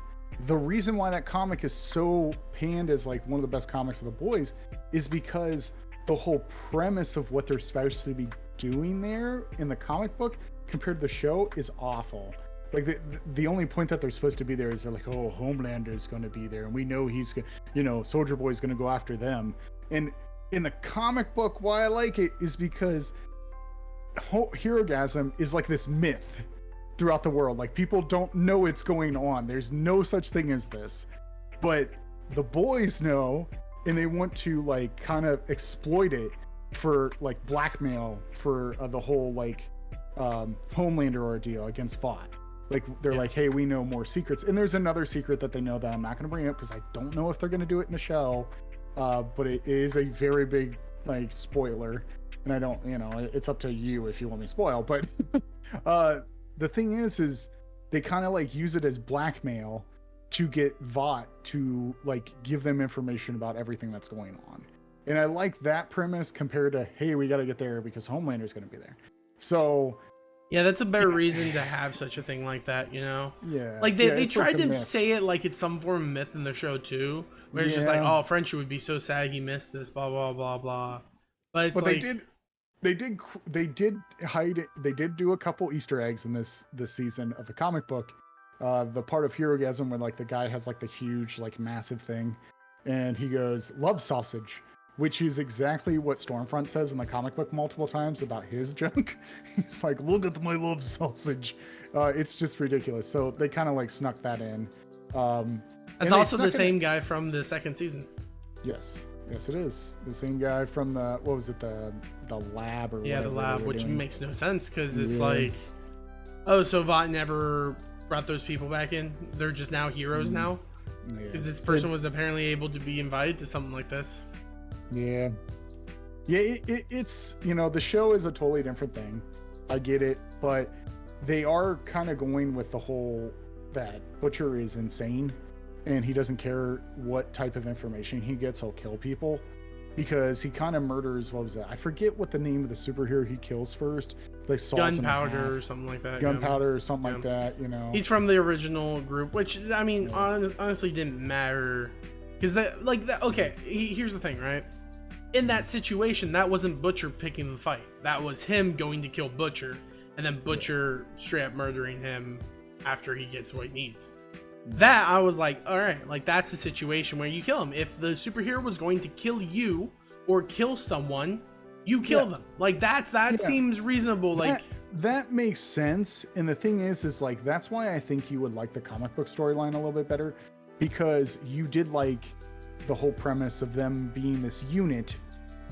The reason why that comic is so panned as like one of the best comics of the boys is because the whole premise of what they're supposed to be doing there in the comic book compared to the show is awful. Like the only point that they're supposed to be there is they're like, oh, Homelander is going to be there, and we know he's, you know, Soldier Boy is going to go after them. And in the comic book, why I like it is because Hero-gasm is like this myth throughout the world. Like people don't know it's going on. There's no such thing as this, but the boys know, and they want to like kind of exploit it for like blackmail for the whole like Homelander ordeal against Vought. Like they're like, hey, we know more secrets, and there's another secret that they know that I'm not going to bring up because I don't know if they're going to do it in the show, but it is a very big like spoiler, and I don't, it's up to you if you want me to spoil. But the thing is they kind of like use it as blackmail to get Vought to like give them information about everything that's going on, and I like that premise compared to, hey, we got to get there because Homelander's going to be there. So. Yeah, that's a better reason to have such a thing like that, Yeah. Like they tried to myth. say it like it's some form of myth in the show too, where it's just like, oh, Frenchie would be so sad he missed this, blah blah blah blah. But it's like they did hide it. They did do a couple Easter eggs in this season of the comic book. The part of Herogasm where like the guy has like the huge like massive thing, and he goes, "Love sausage." Which is exactly what Stormfront says in the comic book multiple times about his junk. He's like, look at my love sausage. It's just ridiculous. So they kind of like snuck that in. That's also the same guy from the second season. Yes, it is. The same guy from the, what was it, the lab or whatever. Yeah, the lab, which makes no sense because it's like, oh, so Vought never brought those people back in? They're just now heroes now? Because this person was apparently able to be invited to something like this. Yeah, it's the show is a totally different thing. I get it, but they are kind of going with the whole that Butcher is insane and he doesn't care what type of information he gets, he'll kill people, because he kind of murders, what was that? I forget what the name of the superhero he kills first. Like Gunpowder or something like that. Gunpowder or something like that, He's from the original group, which I mean, honestly didn't matter. Because okay, here's the thing, right? In that situation, that wasn't Butcher picking the fight. That was him going to kill Butcher, and then Butcher straight up murdering him after he gets what he needs. That, I was like, all right, like that's the situation where you kill him. If the superhero was going to kill you or kill someone, you kill them. Like that seems reasonable. That makes sense. And the thing is like, that's why I think you would like the comic book storyline a little bit better, because you did like the whole premise of them being this unit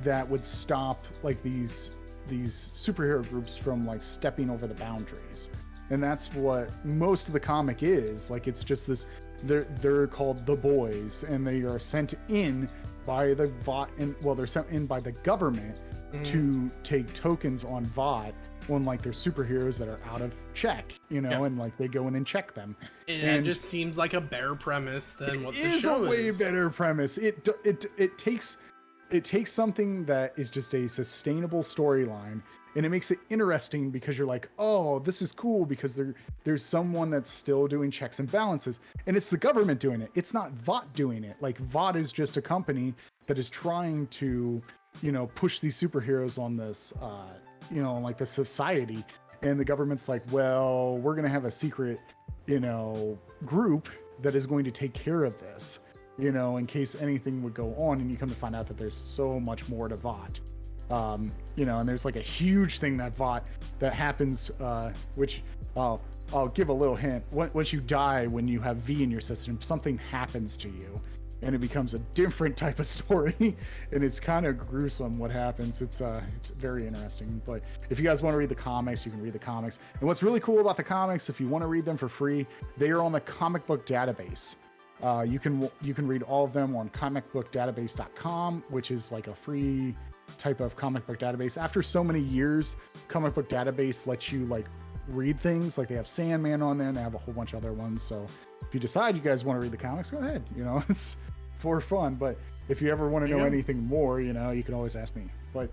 that would stop like these superhero groups from like stepping over the boundaries. And that's what most of the comic is. Like, it's just this, they're called the Boys, and they are sent in by the Vought, and well, they're sent in by the government to take tokens on Vought when like they're superheroes that are out of check, and like they go in and check them. And it just seems like a better premise than what the show is. It is a way better premise. It takes something that is just a sustainable storyline, and it makes it interesting because you're like, oh, this is cool because there's someone that's still doing checks and balances, and it's the government doing it. It's not Vought doing it. Like, Vought is just a company that is trying to, push these superheroes on this, like the society, and the government's like, well, we're going to have a secret, group that is going to take care of this, in case anything would go on, and you come to find out that there's so much more to Vought. And there's like a huge thing that happens, which I'll give a little hint. Once you die, when you have V in your system, something happens to you, and it becomes a different type of story, and it's kind of gruesome what happens. It's very interesting. But if you guys want to read the comics, you can read the comics. And what's really cool about the comics, if you want to read them for free, they are on the comic book database. You can read all of them on comicbookdatabase.com, which is like a free type of comic book database. After so many years, comic book database lets you like read things. Like, they have Sandman on there, and they have a whole bunch of other ones. So if you decide you guys want to read the comics, go ahead. It's for fun. But if you ever want to know anything more, you can always ask me. But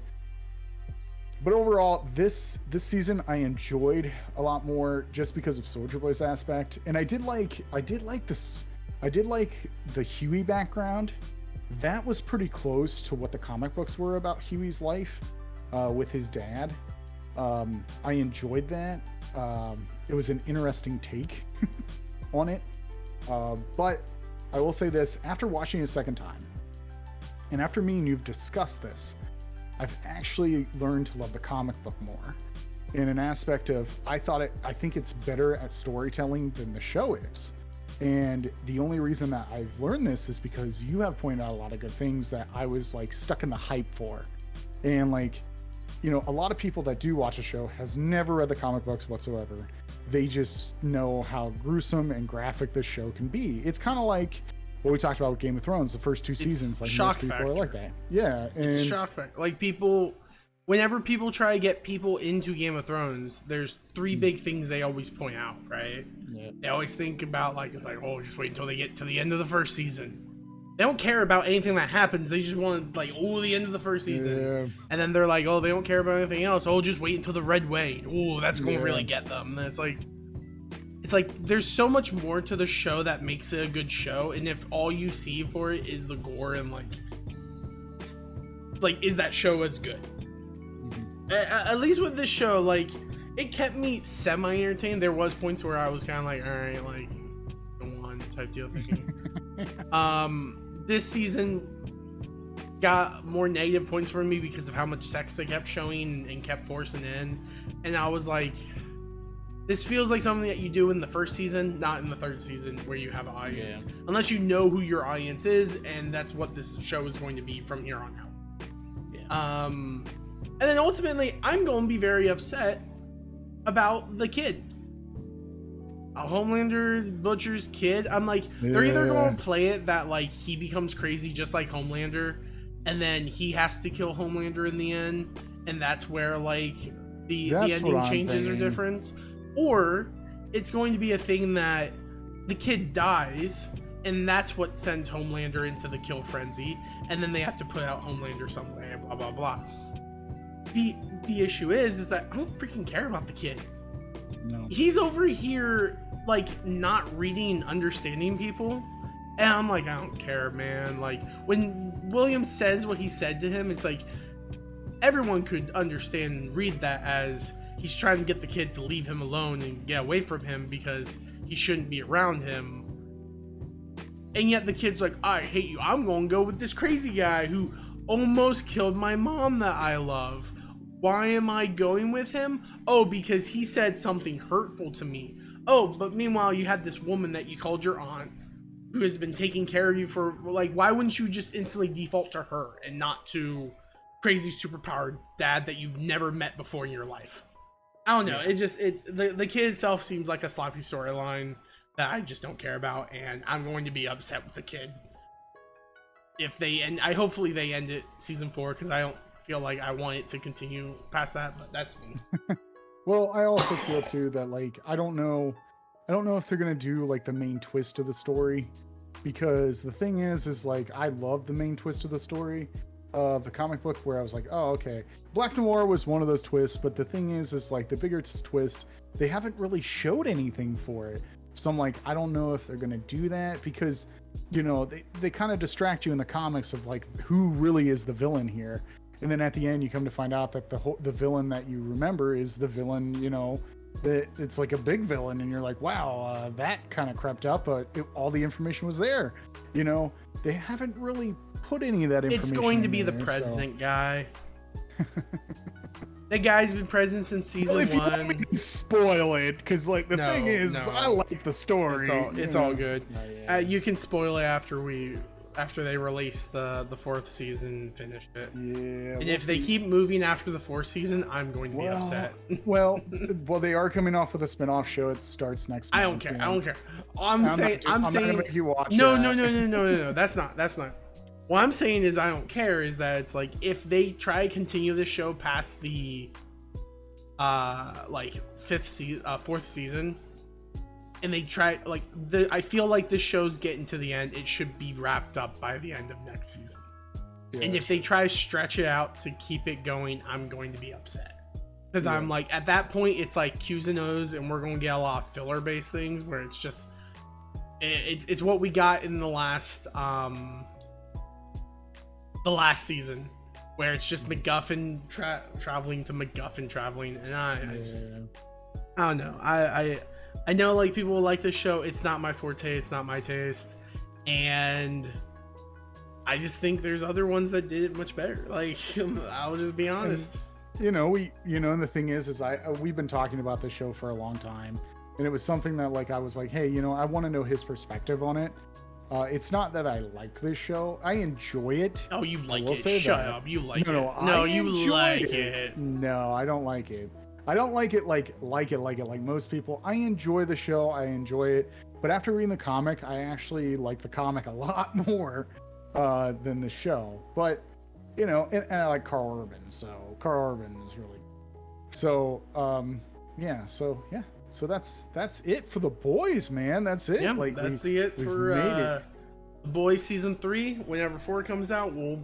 overall, this season I enjoyed a lot more just because of Soldier Boy's aspect, and I did like the Huey background. That was pretty close to what the comic books were about Huey's life with his dad. I enjoyed that. It was an interesting take on it. But I will say this, after watching it a second time, and after me and you've discussed this, I've actually learned to love the comic book more. In an aspect of, I think it's better at storytelling than the show is. And the only reason that I've learned this is because you have pointed out a lot of good things that I was like stuck in the hype for. And like, you know, a lot of people that do watch a show has never read the comic books whatsoever. They just know how gruesome and graphic this show can be. It's kind of like what we talked about with Game of Thrones, the first 2 seasons. Like most people are like that. Yeah, and it's shock factor. Like people, whenever people try to get people into Game of Thrones, there's 3 big things they always point out, right? Yeah. They always think about like, it's like, oh, just wait until they get to the end of the first season. They don't care about anything that happens. They just want like, oh, the end of the first season. Yeah. And then they're like, oh, they don't care about anything else. Oh, just wait until the Red Wedding. Oh, that's going to really get them. And it's like there's so much more to the show that makes it a good show. And if all you see for it is the gore and like is that show as good? Mm-hmm. At least with this show, like it kept me semi-entertained. There was points where I was kind of like, all right, like go on type deal thinking. This season got more negative points for me because of how much sex they kept showing and kept forcing in, and I was like, this feels like something that you do in the first season, not in the third season where you have an audience. Yeah. Unless you know who your audience is, and that's what this show is going to be from here on out. Yeah. And then ultimately, I'm going to be very upset about the kid. A Homelander Butcher's kid. I'm like, they're either going to play it that like he becomes crazy just like Homelander, and then he has to kill Homelander in the end, and that's where like the ending changes are different, or it's going to be a thing that the kid dies, and that's what sends Homelander into the kill frenzy, and then they have to put out Homelander someday, blah blah blah. The issue is that I don't freaking care about the kid. No. He's over here like not reading and understanding people, and I'm like, I don't care, man. Like when William says what he said to him, it's like everyone could understand and read that as he's trying to get the kid to leave him alone and get away from him because he shouldn't be around him. And yet the kid's like, I hate you, I'm gonna go with this crazy guy who almost killed my mom that I love. Why am I going with him? Oh, because he said something hurtful to me. Oh, but meanwhile, you had this woman that you called your aunt who has been taking care of you for, like, why wouldn't you just instantly default to her and not to crazy superpowered dad that you've never met before in your life? I don't know. It's the kid itself seems like a sloppy storyline that I just don't care about, and I'm going to be upset with the kid if they end. Hopefully they end it season 4, because I don't feel like I want it to continue past that, but that's me. Well, I also feel too that like I don't know if they're gonna do like the main twist of the story, because the thing is like I love the main twist of the story of the comic book, where I was like, oh okay, Black Noir was one of those twists, but the thing is like the bigger twist, they haven't really showed anything for it. So I'm like, I don't know if they're gonna do that, because you know they kind of distract you in the comics of like who really is the villain here. And then at the end, you come to find out that the villain that you remember is the villain, you know, that it's like a big villain. And you're like, wow, that kind of crept up, but all the information was there. You know, they haven't really put any of that information. It's going to be the president guy. That guy's been present since season 1. You want me to spoil it, because like the thing is, I like the story. It's all good. You can spoil it after they release the 4th season and finish it. Yeah. And if they keep moving after the 4th season, I'm going to be upset. well, they are coming off with a spin-off show. It starts next month. I don't care. You know? I don't care. I'm saying not gonna make you watch No. That's not. What I'm saying is I don't care, is that it's like if they try to continue this show past the like 4th season, and they try like I feel like this show's getting to the end, it should be wrapped up by the end of next season. Yeah. And if they try to stretch it out to keep it going, I'm going to be upset, because I'm like, at that point it's like Q's and O's, and we're going to get a lot of filler based things where it's just it's what we got in the last season, where it's just MacGuffin traveling to MacGuffin traveling, and I don't know. I know like people will like this show. It's not my forte. It's not my taste, and I just think there's other ones that did it much better. Like I'll just be honest. And, and the thing is we've been talking about this show for a long time, and it was something that like I was like, hey, I want to know his perspective on it. It's not that I like this show. I enjoy it. Oh, you like it. Shut up. You like it. No, you like it. No, I don't like it. I don't like it like most people. I enjoy the show. I enjoy it. But after reading the comic, I actually like the comic a lot more than the show. But, you know, and I like Carl Urban. So Carl Urban is really... So, yeah. So that's it for The Boys, man. That's it. Yeah, that's it for The Boys season 3. Whenever 4 comes out, we'll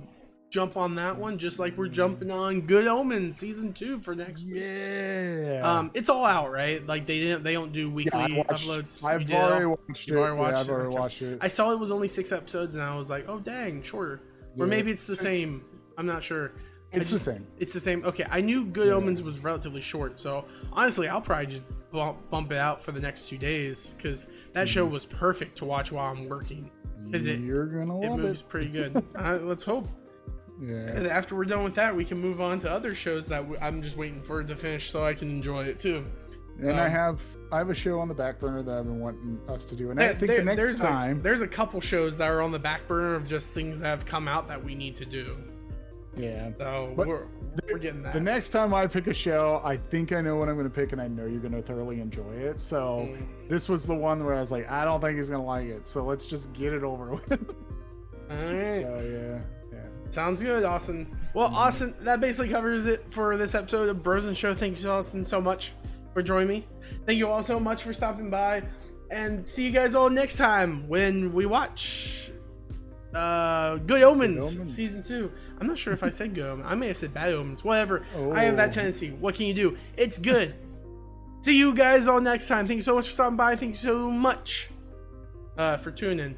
jump on that one, just like we're jumping on Good Omens season 2 for next week. Yeah. It's all out, right? Like they don't do weekly uploads. I've already watched it. I've already watched it. I saw it was only 6 episodes, and I was like, oh dang, sure. Or maybe it's the same. I'm not sure. It's the same. It's the same. Okay, I knew Good Omens was relatively short, so honestly, I'll probably just bump it out for the next 2 days, because that show was perfect to watch while I'm working. You're gonna love it. It moves pretty good. Let's hope. Yeah. And after we're done with that, we can move on to other shows that I'm just waiting for it to finish so I can enjoy it too. And I have a show on the back burner that I've been wanting us to do, and I think the next time there's a couple shows that are on the back burner of just things that have come out that we need to do. Yeah. So we're getting that. The next time I pick a show, I think I know what I'm going to pick, and I know you're going to thoroughly enjoy it. So this was the one where I was like, I don't think he's going to like it. So let's just get it over with. All right. So yeah. Sounds good, Austin. Well, Austin, that basically covers it for this episode of Bros and Show. Thank you, Austin, so much for joining me. Thank you all so much for stopping by, and see you guys all next time when we watch Good Omens season 2. I'm not sure if I said Good Omens. I may have said Bad Omens. Whatever. I have that tendency. What can you do? It's good. See you guys all next time. Thank you so much for stopping by. Thank you so much for tuning in.